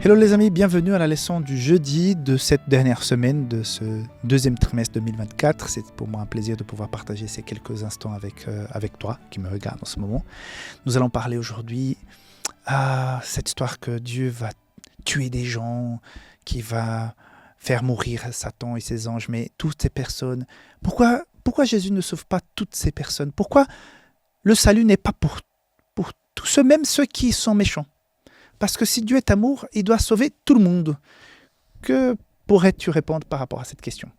Hello les amis, bienvenue à la leçon du jeudi de cette dernière semaine de ce deuxième trimestre 2024. C'est pour moi un plaisir de pouvoir partager ces quelques instants avec toi qui me regarde en ce moment. Nous allons parler aujourd'hui à cette histoire que Dieu va tuer des gens, qui va faire mourir Satan et ses anges, mais toutes ces personnes. Pourquoi Jésus ne sauve pas toutes ces personnes? Pourquoi le salut n'est pas pour tous ceux, même ceux qui sont méchants? Parce que si Dieu est amour, il doit sauver tout le monde. Que pourrais-tu répondre par rapport à cette question?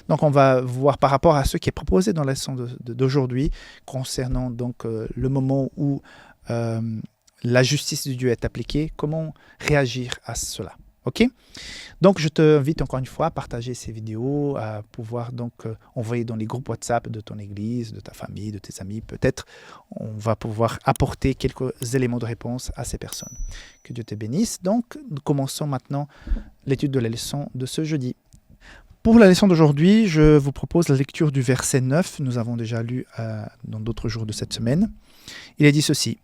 Donc on va voir par rapport à ce qui est proposé dans la leçon d'aujourd'hui, concernant donc le moment où la justice de Dieu est appliquée, comment réagir à cela. Ok? Donc je t'invite encore une fois à partager ces vidéos, à pouvoir donc envoyer dans les groupes WhatsApp de ton église, de ta famille, de tes amis. Peut-être on va pouvoir apporter quelques éléments de réponse à ces personnes. Que Dieu te bénisse. Donc nous commençons maintenant l'étude de la leçon de ce jeudi. Pour la leçon d'aujourd'hui, je vous propose la lecture du verset 9. Nous avons déjà lu dans d'autres jours de cette semaine. Il est dit ceci.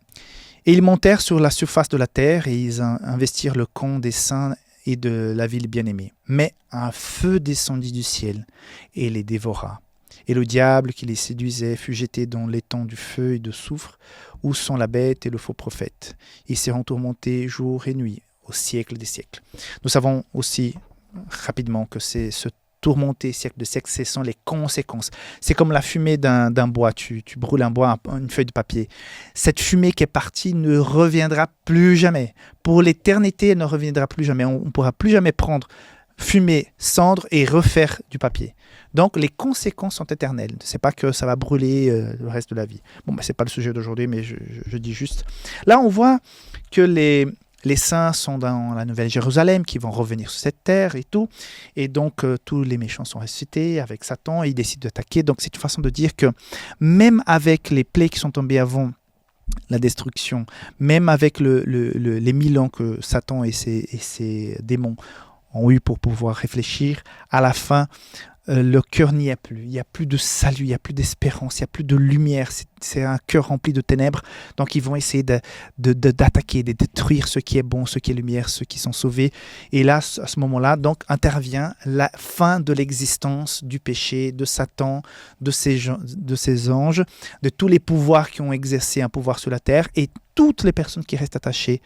« Et ils montèrent sur la surface de la terre et ils investirent le camp des saints et de la ville bien-aimée. Mais un feu descendit du ciel et les dévora. Et le diable qui les séduisait fut jeté dans l'étang du feu et de soufre, où sont la bête et le faux prophète. Ils seront tourmentés jour et nuit, au siècle des siècles. » Nous savons aussi rapidement que c'est ce tourmenté siècle de siècle, ce sont les conséquences. C'est comme la fumée d'un bois. Tu brûles un bois, une feuille de papier. Cette fumée qui est partie ne reviendra plus jamais. Pour l'éternité, elle ne reviendra plus jamais. On ne pourra plus jamais prendre fumée, cendre et refaire du papier. Donc, les conséquences sont éternelles. Ce n'est pas que ça va brûler le reste de la vie. Bon, ce n'est pas le sujet d'aujourd'hui, mais je dis juste. Là, on voit que les saints sont dans la Nouvelle Jérusalem, qui vont revenir sur cette terre et tout. Et donc, tous les méchants sont ressuscités avec Satan et ils décident d'attaquer. Donc, c'est une façon de dire que même avec les plaies qui sont tombées avant la destruction, même avec les 1000 ans que Satan et ses démons ont eu pour pouvoir réfléchir, à la fin, le cœur n'y est plus. Il n'y a plus de salut, il n'y a plus d'espérance, il n'y a plus de lumière. C'est un cœur rempli de ténèbres. Donc, ils vont essayer d'attaquer, de détruire ce qui est bon, ce qui est lumière, ceux qui sont sauvés. Et là, à ce moment-là, donc, intervient la fin de l'existence du péché, de Satan, de ses anges, de tous les pouvoirs qui ont exercé un pouvoir sur la terre et toutes les personnes qui restent attachées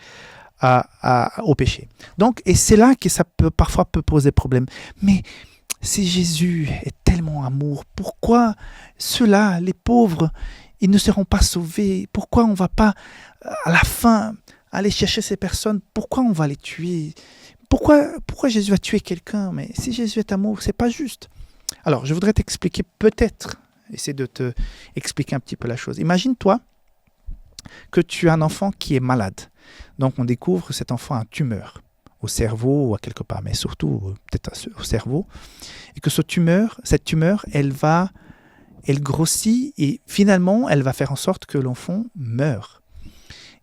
au péché. Donc, et c'est là que ça parfois peut poser problème. Mais si Jésus est tellement amour, pourquoi ceux-là, les pauvres, ils ne seront pas sauvés? Pourquoi on ne va pas, à la fin, aller chercher ces personnes? Pourquoi on va les tuer? Pourquoi Jésus va tuer quelqu'un? Mais si Jésus est amour, ce n'est pas juste. Alors, je voudrais t'expliquer peut-être, essayer de te expliquer un petit peu la chose. Imagine-toi que tu as un enfant qui est malade. Donc, on découvre que cet enfant a une tumeur au cerveau ou à quelque part, mais surtout peut-être au cerveau, et que cette tumeur, elle grossit et finalement, elle va faire en sorte que l'enfant meure.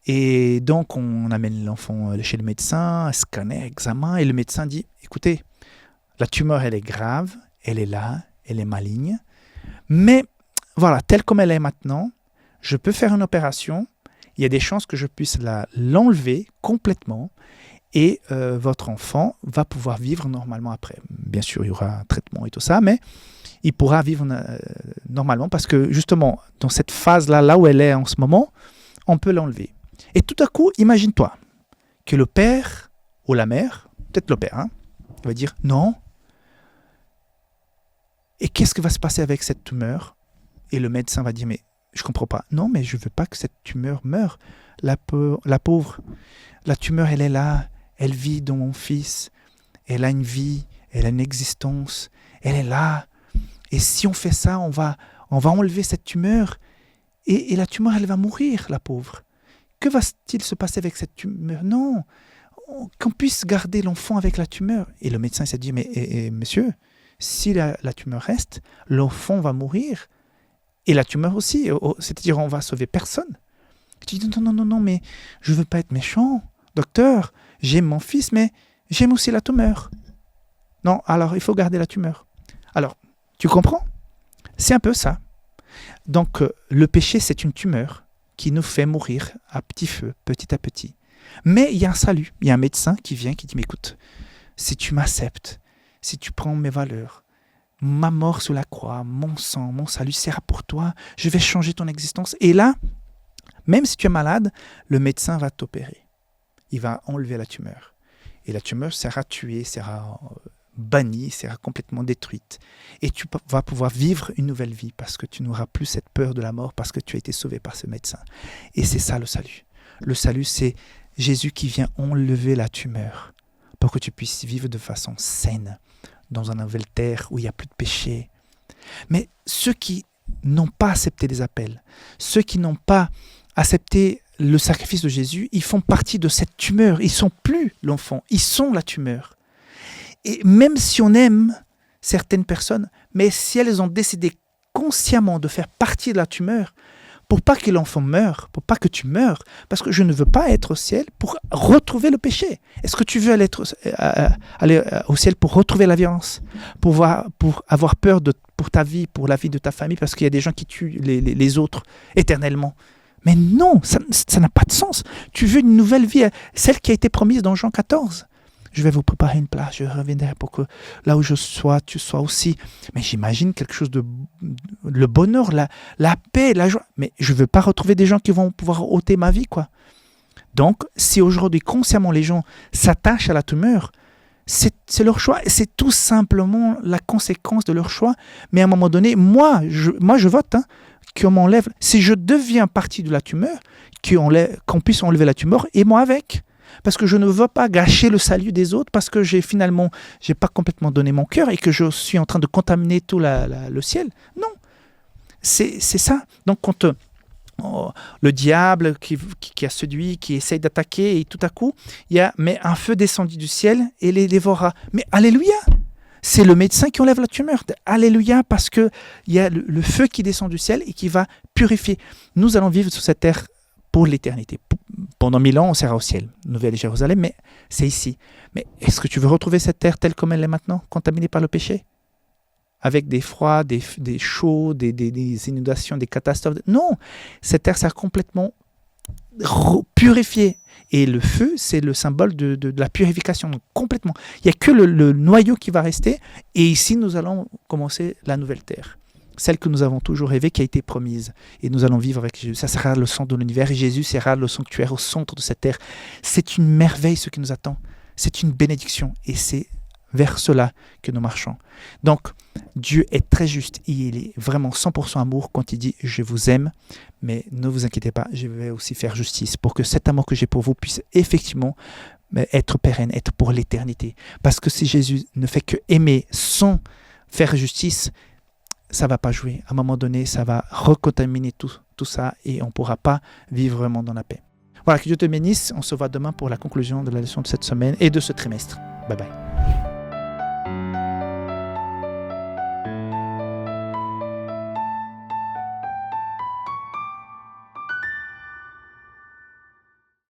Et donc, on amène l'enfant chez le médecin, scanner, examen, et le médecin dit, écoutez, la tumeur, elle est grave, elle est là, elle est maligne, mais voilà, telle comme elle est maintenant, je peux faire une opération, il y a des chances que je puisse l'enlever complètement, et votre enfant va pouvoir vivre normalement après. Bien sûr, il y aura un traitement et tout ça, mais il pourra vivre normalement parce que justement, dans cette phase-là, là où elle est en ce moment, on peut l'enlever. Et tout à coup, imagine-toi que le père ou la mère, peut-être le père, va dire non. Et qu'est-ce qui va se passer avec cette tumeur? Et le médecin va dire, mais je ne comprends pas. Non, mais je ne veux pas que cette tumeur meure. La pauvre, la tumeur, elle est là. Elle vit dans mon fils, elle a une vie, elle a une existence, elle est là. Et si on fait ça, on va enlever cette tumeur et la tumeur, elle va mourir, la pauvre. Que va-t-il se passer avec cette tumeur? Non, qu'on puisse garder l'enfant avec la tumeur. Et le médecin s'est dit, mais monsieur, si la tumeur reste, l'enfant va mourir et la tumeur aussi. C'est-à-dire, on va sauver personne. Tu dis, non, mais je ne veux pas être méchant, docteur. J'aime mon fils, mais j'aime aussi la tumeur. Non, alors il faut garder la tumeur. Alors, tu comprends? C'est un peu ça. Donc, le péché, c'est une tumeur qui nous fait mourir à petit feu, petit à petit. Mais il y a un salut, il y a un médecin qui vient, qui dit, mais écoute, si tu m'acceptes, si tu prends mes valeurs, ma mort sur la croix, mon sang, mon salut sera pour toi, je vais changer ton existence. Et là, même si tu es malade, le médecin va t'opérer. Il va enlever la tumeur. Et la tumeur sera tuée, sera bannie, sera complètement détruite. Et tu vas pouvoir vivre une nouvelle vie parce que tu n'auras plus cette peur de la mort parce que tu as été sauvé par ce médecin. Et c'est ça le salut. Le salut, c'est Jésus qui vient enlever la tumeur pour que tu puisses vivre de façon saine dans une nouvelle terre où il n'y a plus de péché. Mais ceux qui n'ont pas accepté les appels, ceux qui n'ont pas accepté le sacrifice de Jésus, ils font partie de cette tumeur. Ils ne sont plus l'enfant, ils sont la tumeur. Et même si on aime certaines personnes, mais si elles ont décidé consciemment de faire partie de la tumeur, pour pas que l'enfant meure, pour pas que tu meurs, parce que je ne veux pas être au ciel pour retrouver le péché. Est-ce que tu veux aller au ciel pour retrouver la violence, pour avoir peur pour ta vie, pour la vie de ta famille, parce qu'il y a des gens qui tuent les autres éternellement? Mais non, ça n'a pas de sens. Tu veux une nouvelle vie, celle qui a été promise dans Jean 14. Je vais vous préparer une place, je reviendrai pour que là où je sois, tu sois aussi. Mais j'imagine quelque chose le bonheur, la paix, la joie. Mais je ne veux pas retrouver des gens qui vont pouvoir ôter ma vie, quoi. Donc, si aujourd'hui, consciemment, les gens s'attachent à la tumeur, c'est leur choix. C'est tout simplement la conséquence de leur choix. Mais à un moment donné, moi, je vote, qu'on m'enlève. Si je deviens partie de la tumeur, qu'on puisse enlever la tumeur, et moi avec. Parce que je ne veux pas gâcher le salut des autres, parce que j'ai pas complètement donné mon cœur et que je suis en train de contaminer tout le ciel. Non, c'est ça. Donc quand le diable qui a séduit, qui essaye d'attaquer, et tout à coup, mais un feu descendu du ciel et les dévorera. Mais alléluia! C'est le médecin qui enlève la tumeur. Alléluia, parce qu'il y a le feu qui descend du ciel et qui va purifier. Nous allons vivre sur cette terre pour l'éternité. Pendant 1000 ans, on sera au ciel, Nouvelle Jérusalem, mais c'est ici. Mais est-ce que tu veux retrouver cette terre telle comme elle est maintenant, contaminée par le péché? Avec des froids, des chauds, des inondations, des catastrophes? Non, cette terre sera complètement purifiée. Et le feu, c'est le symbole de la purification, donc complètement. Il n'y a que le noyau qui va rester, et ici, nous allons commencer la nouvelle terre. Celle que nous avons toujours rêvée, qui a été promise. Et nous allons vivre avec Jésus. Ça sera le centre de l'univers et Jésus sera le sanctuaire au centre de cette terre. C'est une merveille ce qui nous attend. C'est une bénédiction et c'est vers cela que nous marchons. Donc, Dieu est très juste. Il est vraiment 100% amour quand il dit « Je vous aime, mais ne vous inquiétez pas, je vais aussi faire justice pour que cet amour que j'ai pour vous puisse effectivement être pérenne, être pour l'éternité. » Parce que si Jésus ne fait que aimer sans faire justice, ça ne va pas jouer. À un moment donné, ça va recontaminer tout ça et on ne pourra pas vivre vraiment dans la paix. Voilà, que Dieu te bénisse. On se voit demain pour la conclusion de la leçon de cette semaine et de ce trimestre. Bye bye.